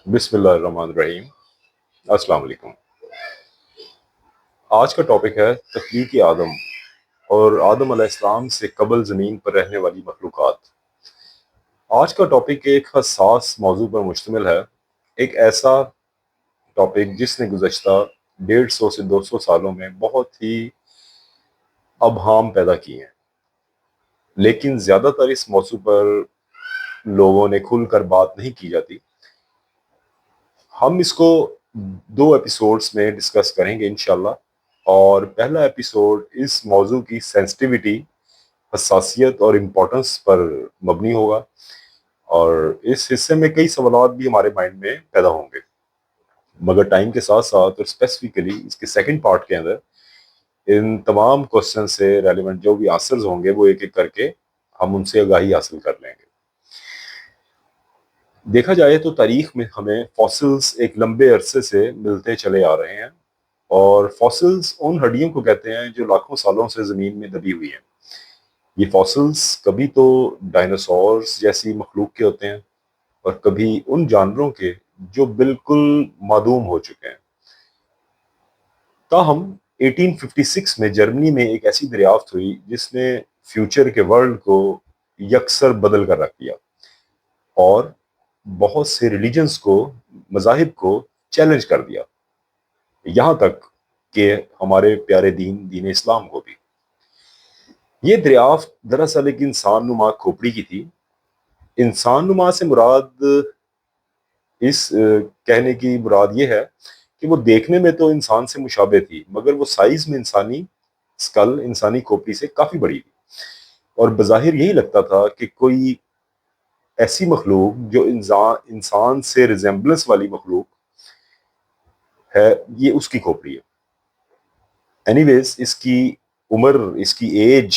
بسم اللہ الرحمن الرحیم۔ السلام علیکم۔ آج کا ٹاپک ہے تخلیق آدم اور آدم علیہ السلام سے قبل زمین پر رہنے والی مخلوقات۔ آج کا ٹاپک ایک حساس موضوع پر مشتمل ہے، ایک ایسا ٹاپک جس نے گزشتہ 150 سے 200 سالوں میں بہت ہی ابہام پیدا کی ہیں، لیکن زیادہ تر اس موضوع پر لوگوں نے کھل کر بات نہیں کی جاتی۔ ہم اس کو 2 ایپیسوڈز میں ڈسکس کریں گے انشاءاللہ، اور پہلا ایپیسوڈ اس موضوع کی سینسٹیوٹی، حساسیت اور امپورٹنس پر مبنی ہوگا، اور اس حصے میں کئی سوالات بھی ہمارے مائنڈ میں پیدا ہوں گے، مگر ٹائم کے ساتھ ساتھ اور اسپیسیفکلی اس کے سیکنڈ پارٹ کے اندر ان تمام کوسچن سے ریلیونٹ جو بھی آنسرز ہوں گے وہ ایک ایک کر کے ہم ان سے آگاہی حاصل کر لیں گے۔ دیکھا جائے تو تاریخ میں ہمیں فاسلز ایک لمبے عرصے سے ملتے چلے آ رہے ہیں، اور فاسلز ان ہڈیوں کو کہتے ہیں جو لاکھوں سالوں سے زمین میں دبی ہوئی ہیں۔ یہ فاسلز کبھی تو ڈائناسورز جیسی مخلوق کے ہوتے ہیں، اور کبھی ان جانوروں کے جو بالکل معدوم ہو چکے ہیں۔ تاہم 1856 میں جرمنی میں ایک ایسی دریافت ہوئی جس نے فیوچر کے ورلڈ کو یکسر بدل کر رکھ دیا، اور بہت سے ریلیجنز کو، مذاہب کو چیلنج کر دیا، یہاں تک کہ ہمارے پیارے دین اسلام کو بھی۔ یہ دریافت دراصل ایک انسان نما کھوپڑی کی تھی۔ انسان نما سے مراد، اس کہنے کی مراد یہ ہے کہ وہ دیکھنے میں تو انسان سے مشابہ تھی، مگر وہ سائز میں انسانی سکل، انسانی کھوپڑی سے کافی بڑی تھی، اور بظاہر یہی لگتا تھا کہ کوئی ایسی مخلوق جو انسان سے ریزمبلنس والی مخلوق ہے، یہ اس کی کھوپڑی ہے۔ اینی ویز، اس کی عمر، اس کی ایج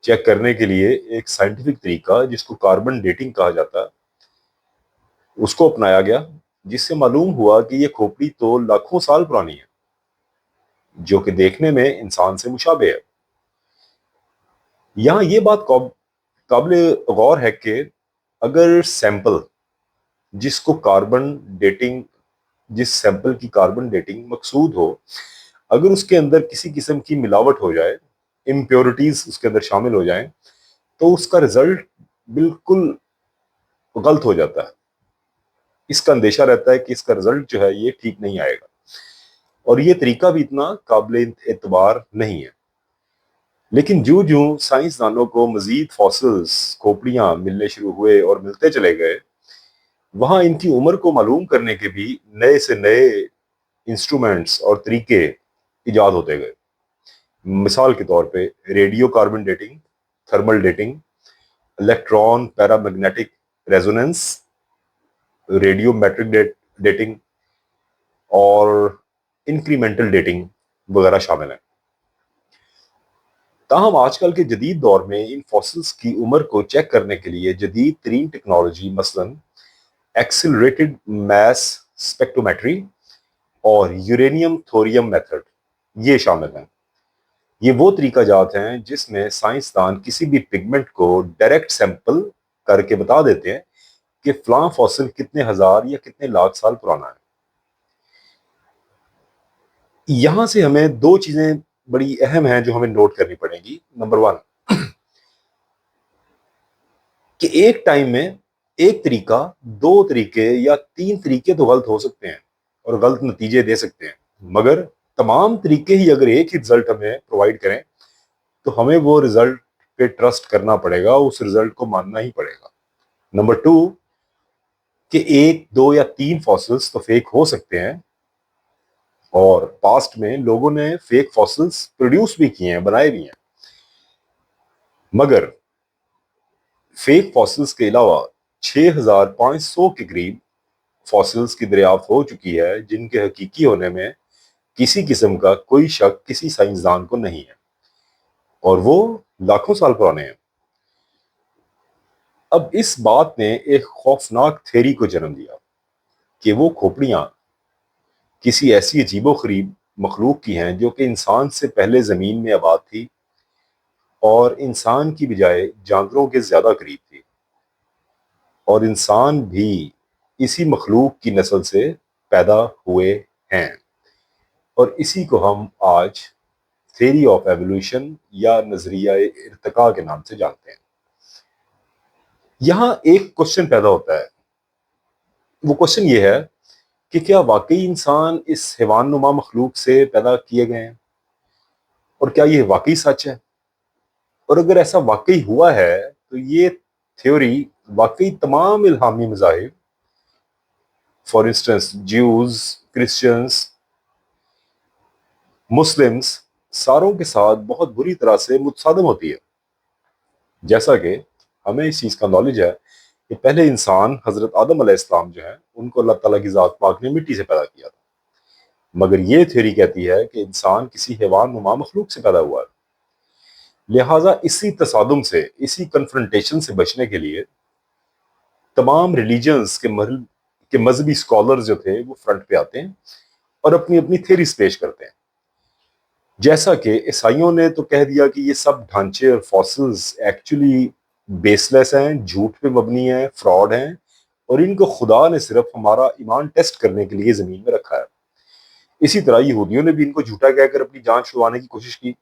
چیک کرنے کے لیے ایک سائنٹیفک طریقہ جس کو کاربن ڈیٹنگ کہا جاتا ہے، اس کو اپنایا گیا، جس سے معلوم ہوا کہ یہ کھوپڑی تو لاکھوں سال پرانی ہے، جو کہ دیکھنے میں انسان سے مشابہ ہے۔ یہاں یہ بات قابل غور ہے کہ اگر سیمپل جس کو کاربن ڈیٹنگ، جس سیمپل کی کاربن ڈیٹنگ مقصود ہو، اگر اس کے اندر کسی قسم کی ملاوٹ ہو جائے، امپیورٹیز اس کے اندر شامل ہو جائیں، تو اس کا رزلٹ بالکل غلط ہو جاتا ہے۔ اس کا اندیشہ رہتا ہے کہ اس کا رزلٹ جو ہے یہ ٹھیک نہیں آئے گا، اور یہ طریقہ بھی اتنا قابل اعتبار نہیں ہے۔ لیکن جو سائنسدانوں کو مزید فاسلز، کھوپڑیاں ملنے شروع ہوئے اور ملتے چلے گئے، وہاں ان کی عمر کو معلوم کرنے کے بھی نئے سے نئے انسٹرومنٹس اور طریقے ایجاد ہوتے گئے۔ مثال کے طور پہ radio carbon dating, thermal dating, electron para magnetic resonance, radio metric dating اور انکریمنٹل ڈیٹنگ وغیرہ شامل ہیں۔ تاہم آج کل کے جدید دور میں ان فاسلز کی عمر کو چیک کرنے کے لیے جدید ترین ٹیکنالوجی، مثلاً ایکسلریٹڈ میس اسپیکٹرومیٹری اور یورینیم تھوریم میتھڈ، یہ شامل ہیں۔ یہ وہ طریقہ جات ہیں جس میں سائنسدان کسی بھی پگمنٹ کو ڈائریکٹ سیمپل کر کے بتا دیتے ہیں کہ فلاں فاسل کتنے ہزار یا کتنے لاکھ سال پرانا ہے۔ یہاں سے ہمیں 2 چیزیں بڑی اہم ہیں جو ہمیں نوٹ کرنی پڑیں گی۔ نمبر 1، کہ ایک ٹائم میں ایک طریقہ، 2 طریقے یا 3 طریقے تو غلط ہو سکتے ہیں اور غلط نتیجے دے سکتے ہیں، مگر تمام طریقے ہی اگر ایک ہی رزلٹ ہمیں پرووائڈ کریں تو ہمیں وہ رزلٹ پہ ٹرسٹ کرنا پڑے گا، اس رزلٹ کو ماننا ہی پڑے گا۔ نمبر 2، کہ 1، 2 یا 3 فاسلز تو فیک ہو سکتے ہیں، اور پاسٹ میں لوگوں نے فیک فاسلز پروڈیوس بھی کیے ہیں، بنائے بھی ہیں، مگر فیک فاسلز کے علاوہ 6500 کے قریب فاسلز کی دریافت ہو چکی ہے جن کے حقیقی ہونے میں کسی قسم کا کوئی شک کسی سائنسدان کو نہیں ہے، اور وہ لاکھوں سال پرانے ہیں۔ اب اس بات نے ایک خوفناک تھیری کو جنم دیا کہ وہ کھوپڑیاں کسی ایسی عجیب و غریب مخلوق کی ہیں جو کہ انسان سے پہلے زمین میں آباد تھی، اور انسان کی بجائے جانوروں کے زیادہ قریب تھی، اور انسان بھی اسی مخلوق کی نسل سے پیدا ہوئے ہیں، اور اسی کو ہم آج تھیوری آف ایوولوشن یا نظریہ ارتقاء کے نام سے جانتے ہیں۔ یہاں ایک کوشچن پیدا ہوتا ہے، وہ کوشچن یہ ہے کہ کیا واقعی انسان اس حیوان نما مخلوق سے پیدا کیے گئے ہیں، اور کیا یہ واقعی سچ ہے؟ اور اگر ایسا واقعی ہوا ہے تو یہ تھیوری واقعی تمام الہامی مذاہب، for instance Jews, Christians, Muslims, ساروں کے ساتھ بہت بری طرح سے متصادم ہوتی ہے۔ جیسا کہ ہمیں اس چیز کا نالج ہے کہ پہلے انسان حضرت آدم علیہ السلام جو ہیں ان کو اللہ تعالیٰ کی ذات پاک نے مٹی سے پیدا کیا تھا، مگر یہ تھیوری کہتی ہے کہ انسان کسی حیوان نما مخلوق سے پیدا ہوا ہے۔ لہٰذا اسی تصادم سے، اسی کنفرنٹیشن سے بچنے کے لیے تمام ریلیجنز کے مذہبی اسکالر جو تھے وہ فرنٹ پہ آتے ہیں اور اپنی اپنی تھیریز پیش کرتے ہیں۔ جیسا کہ عیسائیوں نے تو کہہ دیا کہ یہ سب ڈھانچے اور فاسلز ایکچولی بیس لیس ہیں، جھوٹ پہ مبنی ہیں، فراڈ ہیں، اور ان کو خدا نے صرف ہمارا ایمان ٹیسٹ کرنے کے لیے زمین میں رکھا ہے۔ اسی طرح یہودیوں نے بھی ان کو جھوٹا کہہ کر اپنی جان چھڑوانے کی کوشش کی۔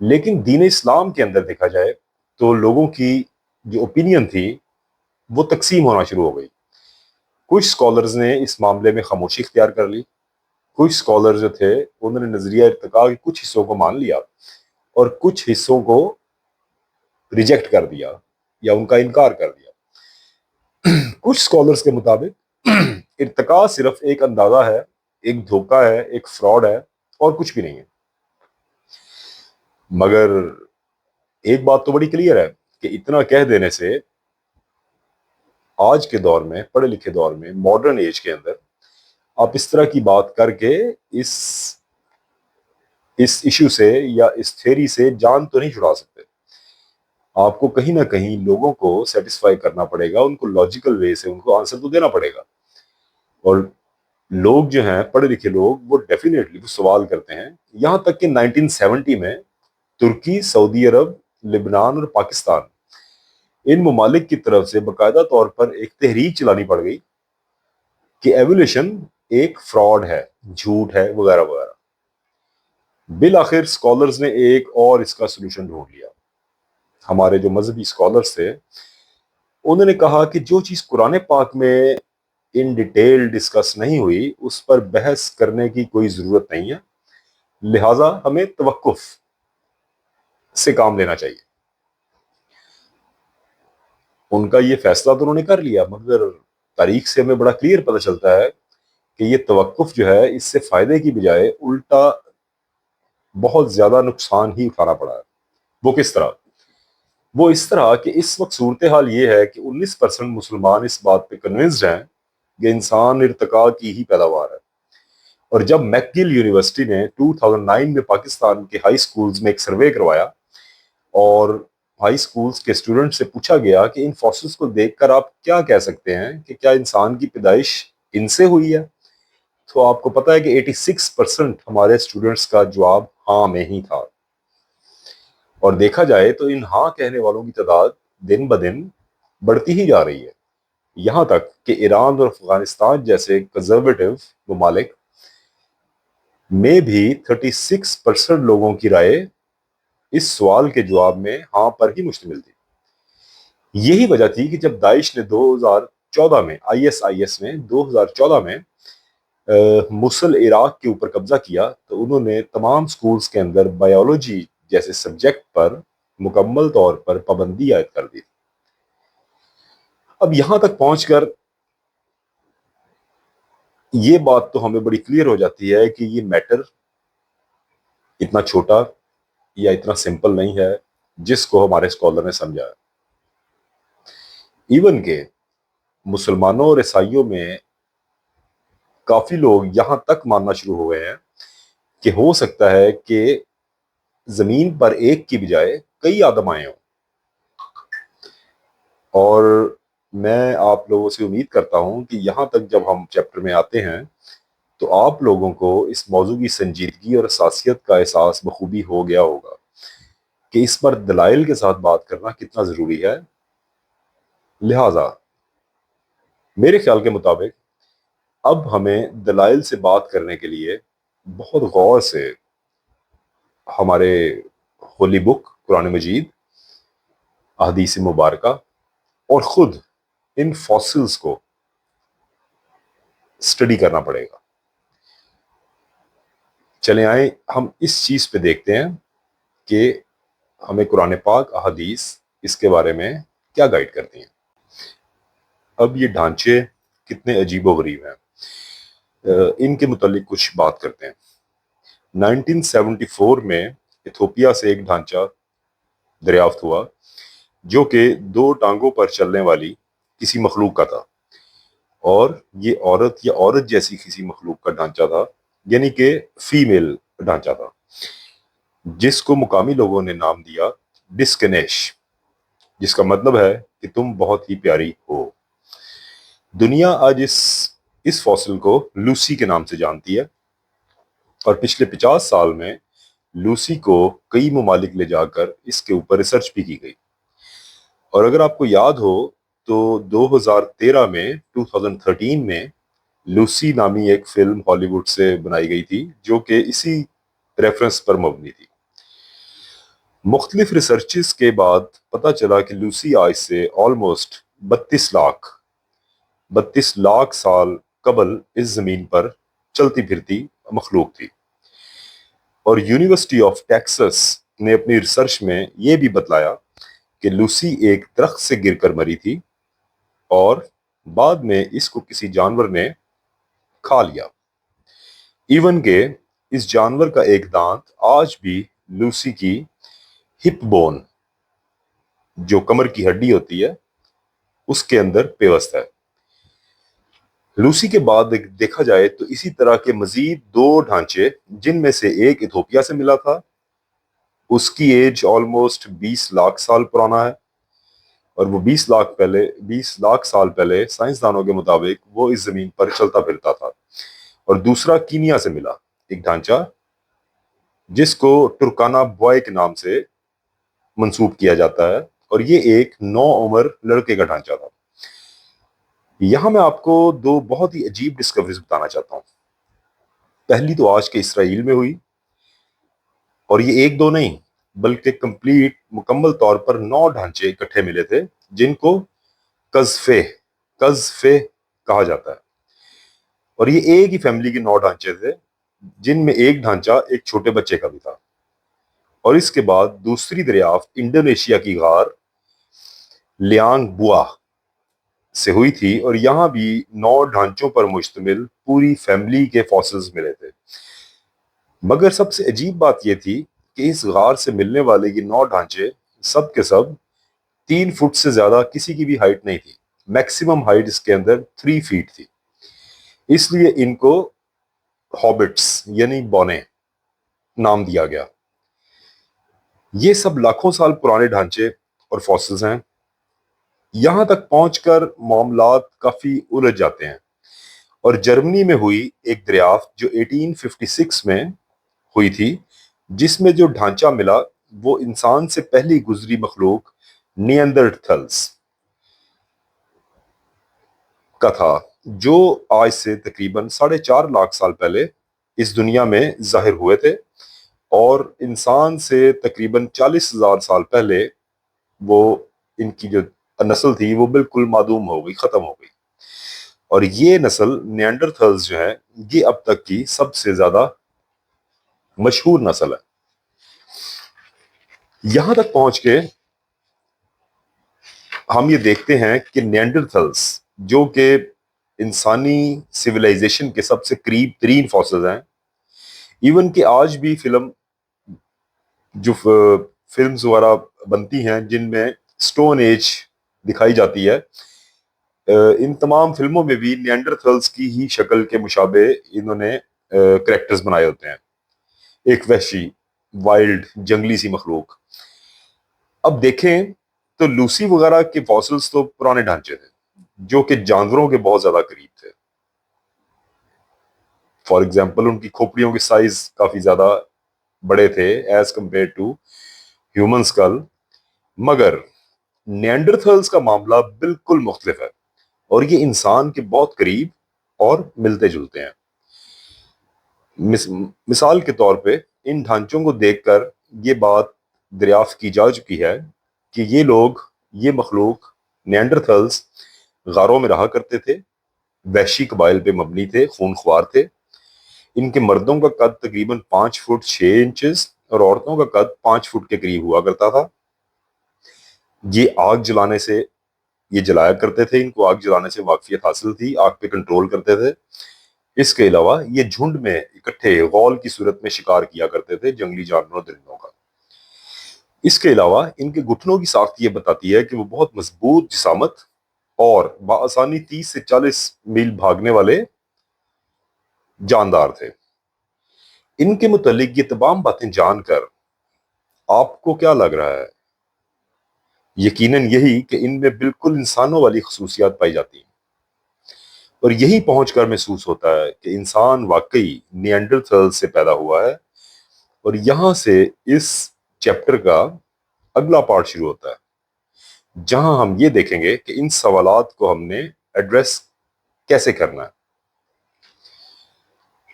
لیکن دین اسلام کے اندر دیکھا جائے تو لوگوں کی جو اوپینین تھی وہ تقسیم ہونا شروع ہو گئی۔ کچھ اسکالرز نے اس معاملے میں خاموشی اختیار کر لی، کچھ اسکالر جو تھے انہوں نے نظریہ ارتقاء کے کچھ حصوں کو مان لیا اور کچھ حصوں کو ریجیکٹ کر دیا یا ان کا انکار کر دیا۔ کچھ اسکالرز کے مطابق ارتقاء صرف ایک اندازہ ہے، ایک دھوکہ ہے، ایک فراڈ ہے، اور کچھ بھی نہیں ہے۔ مگر ایک بات تو بڑی کلیئر ہے کہ اتنا کہہ دینے سے آج کے دور میں، پڑھے لکھے دور میں، ماڈرن ایج کے اندر آپ اس طرح کی بات کر کے اس ایشو سے یا اس تھیوری سے جان تو نہیں چھڑا سکتے۔ آپ کو کہیں نہ کہیں لوگوں کو سیٹسفائی کرنا پڑے گا، ان کو لاجیکل وے سے ان کو آنسر تو دینا پڑے گا، اور لوگ جو ہیں پڑھے لکھے لوگ وہ ڈیفینیٹلی وہ سوال کرتے ہیں۔ یہاں تک کہ 1970 میں ترکی، سعودی عرب، لبنان اور پاکستان، ان ممالک کی طرف سے باقاعدہ طور پر ایک تحریک چلانی پڑ گئی کہ ایوولوشن ایک فراڈ ہے، جھوٹ ہے، وغیرہ وغیرہ۔ بالآخر اسکالرز نے ایک اور اس کا سلوشن ڈھونڈ لیا۔ ہمارے جو مذہبی اسکالرز تھے انہوں نے کہا کہ جو چیز قرآن پاک میں ان ڈیٹیل ڈسکس نہیں ہوئی اس پر بحث کرنے کی کوئی ضرورت نہیں ہے، لہٰذا ہمیں توقف سے کام لینا چاہیے۔ ان کا یہ فیصلہ تو انہوں نے کر لیا، مگر تاریخ سے ہمیں بڑا کلیئر پتہ چلتا ہے کہ یہ توقف جو ہے اس سے فائدے کی بجائے الٹا بہت زیادہ نقصان ہی اٹھانا پڑا ہے۔ وہ کس طرح؟ وہ اس طرح کہ اس وقت صورتحال یہ ہے کہ 19% مسلمان اس بات پہ کنونسڈ ہیں کہ انسان ارتقاء کی ہی پیداوار ہے، اور جب میکگل یونیورسٹی نے 2009 میں پاکستان کے ہائی سکولز میں ایک سروے کروایا اور ہائی سکولز کے اسٹوڈنٹ سے پوچھا گیا کہ ان فاسلز کو دیکھ کر آپ کیا کہہ سکتے ہیں کہ کیا انسان کی پیدائش ان سے ہوئی ہے، تو آپ کو پتہ ہے کہ 86% ہمارے اسٹوڈنٹس کا جواب ہاں میں ہی تھا۔ اور دیکھا جائے تو ان ہاں کہنے والوں کی تعداد دن بدن بڑھتی ہی جا رہی ہے، یہاں تک کہ ایران اور افغانستان جیسے کنزرویٹو ممالک میں بھی 36% لوگوں کی رائے اس سوال کے جواب میں ہاں پر ہی مشتمل تھی۔ یہی وجہ تھی کہ جب داعش نے 2014 میں ISIS نے 2014 میں موصل عراق کے اوپر قبضہ کیا تو انہوں نے تمام سکولز کے اندر بایولوجی جیسے سبجیکٹ پر مکمل طور پر پابندی عائد کر دی۔ اب یہاں تک پہنچ کر یہ بات تو ہمیں بڑی کلیئر ہو جاتی ہے کہ یہ میٹر اتنا چھوٹا یا اتنا سمپل نہیں ہے جس کو ہمارے اسکالر نے سمجھا ہے۔ ایون کہ مسلمانوں اور عیسائیوں میں کافی لوگ یہاں تک ماننا شروع ہو گئے ہیں کہ ہو سکتا ہے کہ زمین پر ایک کی بجائے کئی آدم آئے ہوں، اور میں آپ لوگوں سے امید کرتا ہوں کہ یہاں تک جب ہم چیپٹر میں آتے ہیں تو آپ لوگوں کو اس موضوع کی سنجیدگی اور حساسیت کا احساس بخوبی ہو گیا ہوگا کہ اس پر دلائل کے ساتھ بات کرنا کتنا ضروری ہے۔ لہٰذا میرے خیال کے مطابق اب ہمیں دلائل سے بات کرنے کے لیے بہت غور سے ہمارے ہولی بک قرآن مجید، احادیث مبارکہ اور خود ان فاسلز کو اسٹڈی کرنا پڑے گا۔ چلیں آئیں ہم اس چیز پہ دیکھتے ہیں کہ ہمیں قرآن پاک، احادیث اس کے بارے میں کیا گائیڈ کرتی ہیں۔ اب یہ ڈھانچے کتنے عجیب و غریب ہیں، ان کے متعلق کچھ بات کرتے ہیں۔ 1974 میں ایتھوپیا سے ایک ڈھانچہ دریافت ہوا جو کہ 2 ٹانگوں پر چلنے والی کسی مخلوق کا تھا، اور یہ عورت یا عورت جیسی کسی مخلوق کا ڈھانچہ تھا، یعنی کہ فیمیل ڈھانچہ تھا، جس کو مقامی لوگوں نے نام دیا ڈسکنیش، جس کا مطلب ہے کہ تم بہت ہی پیاری ہو۔ دنیا آج اس فاسل کو لوسی کے نام سے جانتی ہے، اور پچھلے 50 سال میں لوسی کو کئی ممالک لے جا کر اس کے اوپر ریسرچ بھی کی گئی۔ اور اگر آپ کو یاد ہو تو 2013 میں 2013 میں لوسی نامی ایک فلم ہالی ووڈ سے بنائی گئی تھی جو کہ اسی ریفرنس پر مبنی تھی۔ مختلف ریسرچز کے بعد پتہ چلا کہ لوسی آج سے آلموسٹ 32 لاکھ سال قبل اس زمین پر چلتی پھرتی مخلوق تھی، اور یونیورسٹی آف ٹیکسس نے اپنی ریسرچ میں یہ بھی بتلایا کہ لوسی ایک درخت سے گر کر مری تھی اور بعد میں اس کو کسی جانور نے کھا لیا، ایون کہ اس جانور کا ایک دانت آج بھی لوسی کی ہپ بون، جو کمر کی ہڈی ہوتی ہے، اس کے اندر پیوست ہے۔ لوسی کے بعد دیکھا جائے تو اسی طرح کے مزید 2 ڈھانچے، جن میں سے ایک ایتھوپیا سے ملا تھا، اس کی ایج آلموسٹ 20 لاکھ سال پرانا ہے، اور وہ 20 لاکھ سال پہلے سائنسدانوں کے مطابق وہ اس زمین پر چلتا پھرتا تھا۔ اور دوسرا کینیا سے ملا ایک ڈھانچہ جس کو ٹرکانا بوائے کے نام سے منسوب کیا جاتا ہے، اور یہ ایک نوعمر لڑکے کا ڈھانچہ تھا۔ یہاں میں آپ کو 2 بہت ہی عجیب ڈسکوریز بتانا چاہتا ہوں۔ پہلی تو آج کے اسرائیل میں ہوئی، اور یہ 1-2 نہیں بلکہ مکمل طور پر 9 ڈھانچے اکٹھے ملے تھے، جن کو قذفے کہا جاتا ہے، اور یہ ایک ہی فیملی کے 9 ڈھانچے تھے، جن میں ایک ڈھانچہ ایک چھوٹے بچے کا بھی تھا۔ اور اس کے بعد دوسری دریافت انڈونیشیا کی غار لیانگ بوا سے ہوئی تھی، اور یہاں بھی 9 ڈھانچوں پر مشتمل پوری فیملی کے فاسلز ملے تھے۔ مگر سب سے عجیب بات یہ تھی کہ اس غار سے ملنے والے یہ 9 ڈھانچے سب کے سب 3 فٹ سے زیادہ کسی کی بھی ہائٹ نہیں تھی، میکسیمم ہائٹ اس کے اندر 3 فیٹ تھی، اس لیے ان کو ہابٹس یعنی بونے نام دیا گیا۔ یہ سب لاکھوں سال پرانے ڈھانچے اور فاسلز ہیں۔ یہاں تک پہنچ کر معاملات کافی الجھ جاتے ہیں، اور جرمنی میں ہوئی ایک دریافت جو 1856 میں ہوئی تھی، جس میں جو ڈھانچہ ملا وہ انسان سے پہلی گزری مخلوق نیاندرتھلز کا تھا، جو آج سے تقریباً 4.5 لاکھ سال پہلے اس دنیا میں ظاہر ہوئے تھے، اور انسان سے تقریباً 40,000 سال پہلے وہ ان کی جو نسل تھی وہ بالکل معدوم ہو گئی، ختم ہو گئی، اور یہ نسل نیانڈرتھلز جو ہے یہ اب تک کی سب سے زیادہ مشہور نسل ہے۔ یہاں تک پہنچ کے ہم یہ دیکھتے ہیں کہ نیانڈرتھلز جو کہ انسانی سویلائزیشن کے سب سے قریب ترین فاسلز ہیں، ایون کہ آج بھی فلمز وغیرہ بنتی ہیں جن میں سٹون ایج دکھائی جاتی ہے، ان تمام فلموں میں بھی نیانڈرتھلز کی ہی شکل کے مشابہ انہوں نے کریکٹرز بنائے ہوتے ہیں، ایک وحشی وائلڈ جنگلی سی مخلوق۔ اب دیکھیں تو لوسی وغیرہ کے فاسلز تو پرانے ڈھانچے تھے جو کہ جانوروں کے بہت زیادہ قریب تھے۔ فار ایگزامپل ان کی کھوپڑیوں کے سائز کافی زیادہ بڑے تھے as compared to human skull, مگر نیانڈرتھلز کا معاملہ بالکل مختلف ہے، اور یہ انسان کے بہت قریب اور ملتے جلتے ہیں۔ مثال کے طور پہ ان ڈھانچوں کو دیکھ کر یہ بات دریافت کی جا چکی ہے کہ یہ مخلوق نیانڈرتھلز غاروں میں رہا کرتے تھے، وحشی قبائل پہ مبنی تھے، خون خوار تھے۔ ان کے مردوں کا قد تقریباً 5 فٹ 6 انچز اور عورتوں کا قد 5 فٹ کے قریب ہوا کرتا تھا۔ یہ آگ جلانے سے یہ جلایا کرتے تھے، ان کو آگ جلانے سے واقفیت حاصل تھی، آگ پہ کنٹرول کرتے تھے۔ اس کے علاوہ یہ جھنڈ میں اکٹھے غول کی صورت میں شکار کیا کرتے تھے جنگلی جانوروں درندوں کا۔ اس کے علاوہ ان کے گھٹنوں کی ساخت یہ بتاتی ہے کہ وہ بہت مضبوط جسامت اور بآسانی 30 سے 40 میل بھاگنے والے جاندار تھے۔ ان کے متعلق یہ تمام باتیں جان کر آپ کو کیا لگ رہا ہے؟ یقیناً یہی کہ ان میں بالکل انسانوں والی خصوصیات پائی جاتی ہیں، اور یہی پہنچ کر محسوس ہوتا ہے کہ انسان واقعی نیانڈرتھل سے پیدا ہوا ہے۔ اور یہاں سے اس چیپٹر کا اگلا پارٹ شروع ہوتا ہے، جہاں ہم یہ دیکھیں گے کہ ان سوالات کو ہم نے ایڈریس کیسے کرنا ہے۔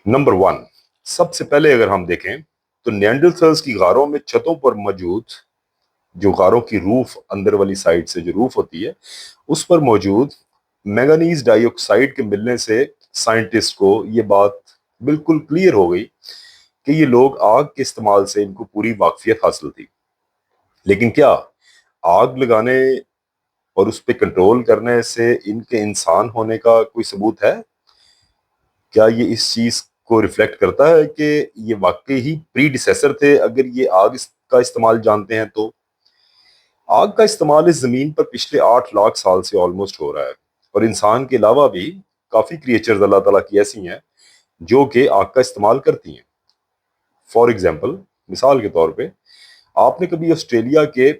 نمبر 1، سب سے پہلے اگر ہم دیکھیں تو نیانڈرتھلز کی غاروں میں چھتوں پر موجود جو غاروں کی روف اندر والی سائڈ سے جو روف ہوتی ہے اس پر موجود مینگنیز ڈائی آکسائڈ کے ملنے سے سائنٹسٹ کو یہ بات بالکل کلیئر ہو گئی کہ یہ لوگ آگ کے استعمال سے ان کو پوری واقفیت حاصل تھی۔ لیکن کیا آگ لگانے اور اس پہ کنٹرول کرنے سے ان کے انسان ہونے کا کوئی ثبوت ہے؟ کیا یہ اس چیز کو ریفلیکٹ کرتا ہے کہ یہ واقعی ہی پری ڈیسیسر تھے اگر یہ آگ کا استعمال جانتے ہیں؟ تو آگ کا استعمال اس زمین پر پچھلے 8 لاکھ سال سے آلموسٹ ہو رہا ہے، اور انسان کے علاوہ بھی کافی کریچرز اللہ تعالیٰ کی ایسی ہیں جو کہ آگ کا استعمال کرتی ہیں۔ فار ایگزامپل، مثال کے طور پہ آپ نے کبھی آسٹریلیا کے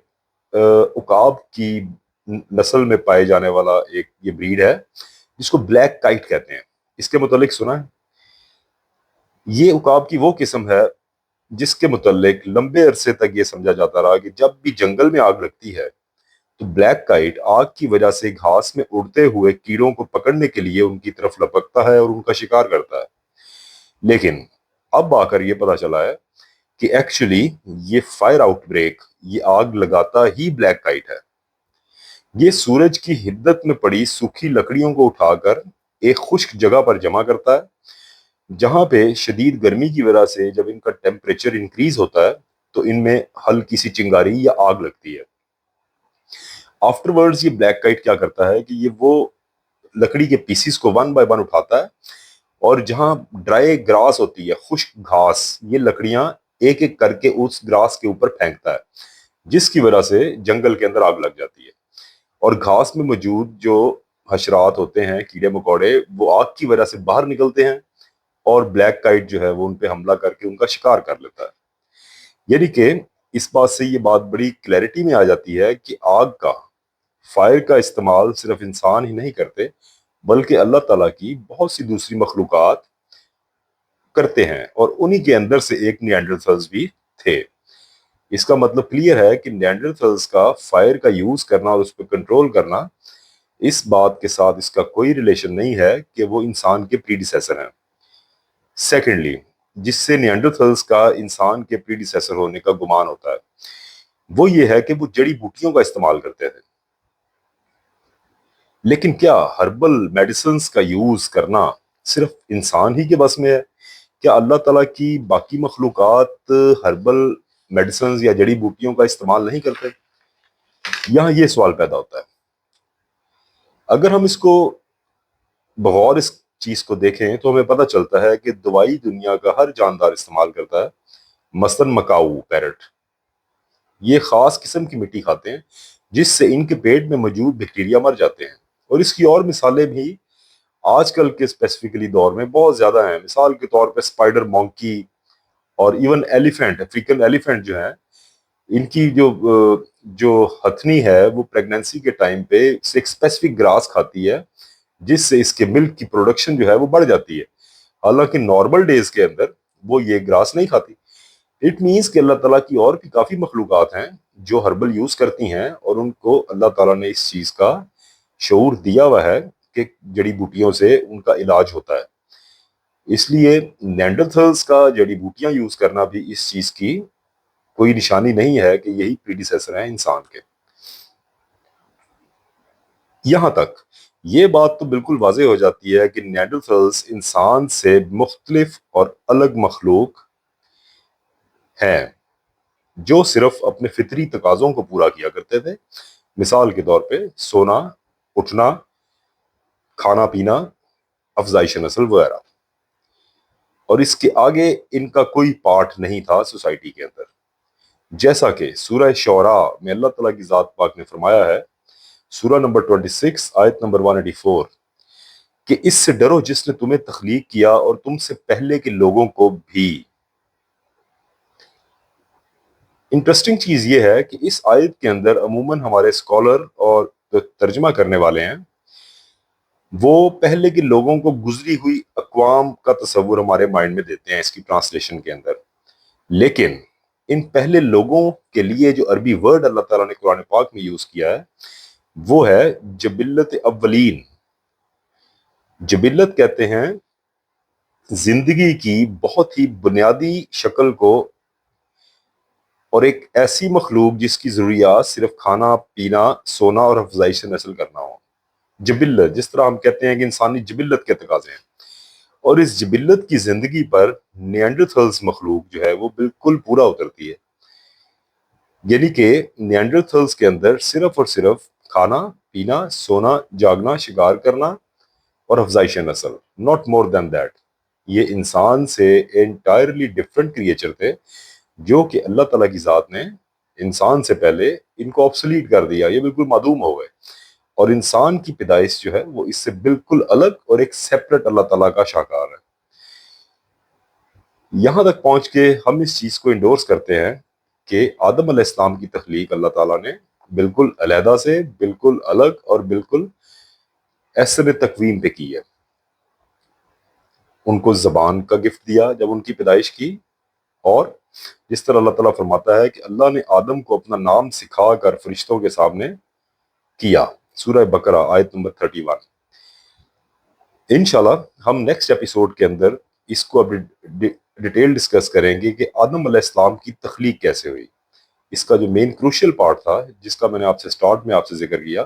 عقاب کی نسل میں پائے جانے والا ایک یہ بریڈ ہے جس کو بلیک کائٹ کہتے ہیں، اس کے متعلق سنا ہے؟ یہ عقاب کی وہ قسم ہے جس کے متعلق لمبے عرصے تک یہ سمجھا جاتا رہا کہ جب بھی جنگل میں آگ لگتی ہے تو بلیک کائٹ آگ کی وجہ سے گھاس میں اڑتے ہوئے کیڑوں کو پکڑنے کے لیے ان کی طرف لپکتا ہے اور ان کا شکار کرتا ہے۔ لیکن اب آ کر یہ پتا چلا ہے کہ ایکچولی یہ فائر آؤٹ بریک، یہ آگ لگاتا ہی بلیک کائٹ ہے۔ یہ سورج کی حدت میں پڑی سوکھی لکڑیوں کو اٹھا کر ایک خشک جگہ پر جمع کرتا ہے، جہاں پہ شدید گرمی کی وجہ سے جب ان کا ٹیمپریچر انکریز ہوتا ہے تو ان میں ہلکی سی چنگاری یا آگ لگتی ہے۔ آفٹر ورڈز یہ بلیک کائٹ کیا کرتا ہے کہ یہ وہ لکڑی کے پیسز کو 1 بائی 1 اٹھاتا ہے اور جہاں ڈرائی گراس ہوتی ہے، خشک گھاس، یہ لکڑیاں ایک ایک کر کے اس گراس کے اوپر پھینکتا ہے، جس کی وجہ سے جنگل کے اندر آگ لگ جاتی ہے، اور گھاس میں موجود جو حشرات ہوتے ہیں، کیڑے مکوڑے، وہ آگ کی وجہ سے باہر نکلتے ہیں اور بلیک کائٹ جو ہے وہ ان پہ حملہ کر کے ان کا شکار کر لیتا ہے۔ یعنی کہ اس بات سے یہ بات بڑی کلیئرٹی میں آ جاتی ہے کہ آگ کا، فائر کا استعمال صرف انسان ہی نہیں کرتے بلکہ اللہ تعالیٰ کی بہت سی دوسری مخلوقات کرتے ہیں، اور انہی کے اندر سے ایک نیانڈرتھلز بھی تھے۔ اس کا مطلب کلیئر ہے کہ نیانڈرتھلز کا فائر کا یوز کرنا اور اس پہ کنٹرول کرنا، اس بات کے ساتھ اس کا کوئی ریلیشن نہیں ہے کہ وہ انسان کے پریڈیسیسر ہیں۔ سیکنڈلی، جس سے نیانڈرتھلز کا انسان کے پریڈیسیسر ہونے کا گمان ہوتا ہے وہ یہ ہے کہ وہ جڑی بوٹیوں کا استعمال کرتے تھے۔ لیکن کیا ہربل میڈیسنز کا یوز کرنا صرف انسان ہی کے بس میں ہے؟ کیا اللہ تعالیٰ کی باقی مخلوقات ہربل میڈیسنز یا جڑی بوٹیوں کا استعمال نہیں کرتے؟ یہاں یہ سوال پیدا ہوتا ہے۔ اگر ہم اس کو بغور اس چیز کو دیکھیں تو ہمیں پتہ چلتا ہے کہ دوائی دنیا کا ہر جاندار استعمال کرتا ہے۔ مثلاً مکاؤ پیرٹ یہ خاص قسم کی مٹی کھاتے ہیں جس سے ان کے پیٹ میں موجود بیکٹیریا مر جاتے ہیں، اور اس کی اور مثالیں بھی آج کل کے اسپیسیفکلی دور میں بہت زیادہ ہیں۔ مثال کے طور پہ اسپائڈر مونکی اور ایون ایلیفینٹ، افریقن ایلیفینٹ جو ہیں، ان کی جو ہتھنی ہے وہ پریگننسی کے ٹائم پہ ایک اسپیسیفک گراس کھاتی ہے جس سے اس کے ملک کی پروڈکشن جو ہے وہ بڑھ جاتی ہے، حالانکہ نارمل ڈیز کے اندر وہ یہ گراس نہیں کھاتی۔ اٹ مینس کہ اللہ تعالیٰ کی اور بھی کافی مخلوقات ہیں جو ہربل یوز کرتی ہیں، اور ان کو اللہ تعالیٰ نے اس چیز کا شعور دیا ہوا ہے کہ جڑی بوٹیوں سے ان کا علاج ہوتا ہے. اس لیے نینڈرتھلز کا جڑی بوٹیاں یوز کرنا بھی اس چیز کی کوئی نشانی نہیں ہے کہ یہی پریڈیسیسر ہیں انسان کے. یہاں تک یہ بات تو بالکل واضح ہو جاتی ہے کہ نینڈرتھلز انسان سے مختلف اور الگ مخلوق ہیں جو صرف اپنے فطری تقاضوں کو پورا کیا کرتے تھے. مثال کے طور پہ سونا، اٹھنا، کھانا پینا، افزائش نسل وغیرہ. اور اس کے آگے ان کا کوئی پارٹ نہیں تھا سوسائٹی کے اندر. جیسا کہ سورہ شعراء میں اللہ تعالیٰ کی ذات پاک نے فرمایا ہے، سورہ نمبر 26 آیت نمبر 184، کہ اس سے ڈرو جس نے تمہیں تخلیق کیا اور تم سے پہلے کے لوگوں کو بھی. انٹرسٹنگ چیز یہ ہے کہ اس آیت کے اندر عموماً ہمارے اسکالر اور ترجمہ کرنے والے ہیں وہ پہلے کے لوگوں کو گزری ہوئی اقوام کا تصور ہمارے مائنڈ میں دیتے ہیں اس کی ٹرانسلیشن کے اندر. لیکن ان پہلے لوگوں کے لیے جو عربی ورڈ اللہ تعالیٰ نے قرآن پاک میں یوز کیا ہے وہ ہے جبلت اولین. جبلت کہتے ہیں زندگی کی بہت ہی بنیادی شکل کو، اور ایک ایسی مخلوق جس کی ضروریات صرف کھانا پینا، سونا اور افزائش نسل کرنا ہو. جبلت، جس طرح ہم کہتے ہیں کہ انسانی جبلت کے تقاضے ہیں، اور اس جبلت کی زندگی پر نیانڈرتھلز مخلوق جو ہے وہ بالکل پورا اترتی ہے. یعنی کہ نیانڈرتھلز کے اندر صرف اور صرف کھانا پینا، سونا، جاگنا، شکار کرنا اور افزائش نسل، ناٹ مور دین دیٹ. یہ انسان سے انٹائرلی ڈفرنٹ کریچر تھے جو کہ اللہ تعالیٰ کی ذات نے انسان سے پہلے ان کو آبسلیٹ کر دیا، یہ بالکل معدوم ہو گئے. اور انسان کی پیدائش جو ہے وہ اس سے بالکل الگ اور ایک سیپریٹ اللہ تعالیٰ کا شاہکار ہے. یہاں تک پہنچ کے ہم اس چیز کو انڈورس کرتے ہیں کہ آدم علیہ السلام کی تخلیق اللہ تعالیٰ نے بالکل علیحدہ سے، بالکل الگ اور بالکل اثر تقویم پہ کی ہے. ان کو زبان کا گفٹ دیا جب ان کی پیدائش کی، اور جس طرح اللہ تعالیٰ فرماتا ہے کہ اللہ نے آدم کو اپنا نام سکھا کر فرشتوں کے سامنے کیا، سورہ بقرہ آیت نمبر 31. انشاءاللہ ہم نیکسٹ ایپیسوڈ کے اندر اس کو اب ڈیٹیل ڈسکس کریں گے کہ آدم علیہ السلام کی تخلیق کیسے ہوئی. اس کا جو مین کروشل پارٹ تھا جس کا میں نے آپ سے سٹارٹ میں آپ سے ذکر کیا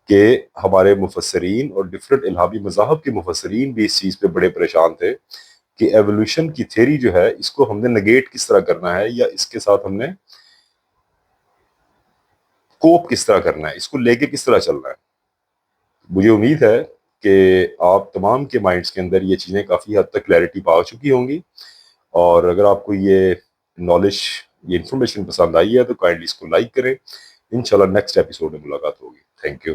کہ ہمارے مفسرین اور ڈفرینٹ الہامی مذاہب کے مفسرین بھی اس چیز پہ بڑے پریشان تھے کہ ایولیوشن کی تھیوری جو ہے اس کو ہم نے نگیٹ کس طرح کرنا ہے، یا اس کے ساتھ ہم نے کوپ کس طرح کرنا ہے، اس کو لے کے کس طرح چلنا ہے. مجھے امید ہے کہ آپ تمام کے مائنڈز کے اندر یہ چیزیں کافی حد تک کلیئرٹی پا چکی ہوں گی. اور اگر آپ کو یہ نالج، یہ انفارمیشن پسند آئی ہے تو کائنڈلی اس کو لائک کریں. انشاءاللہ نیکسٹ ایپیسوڈ میں ملاقات ہوگی. Thank you.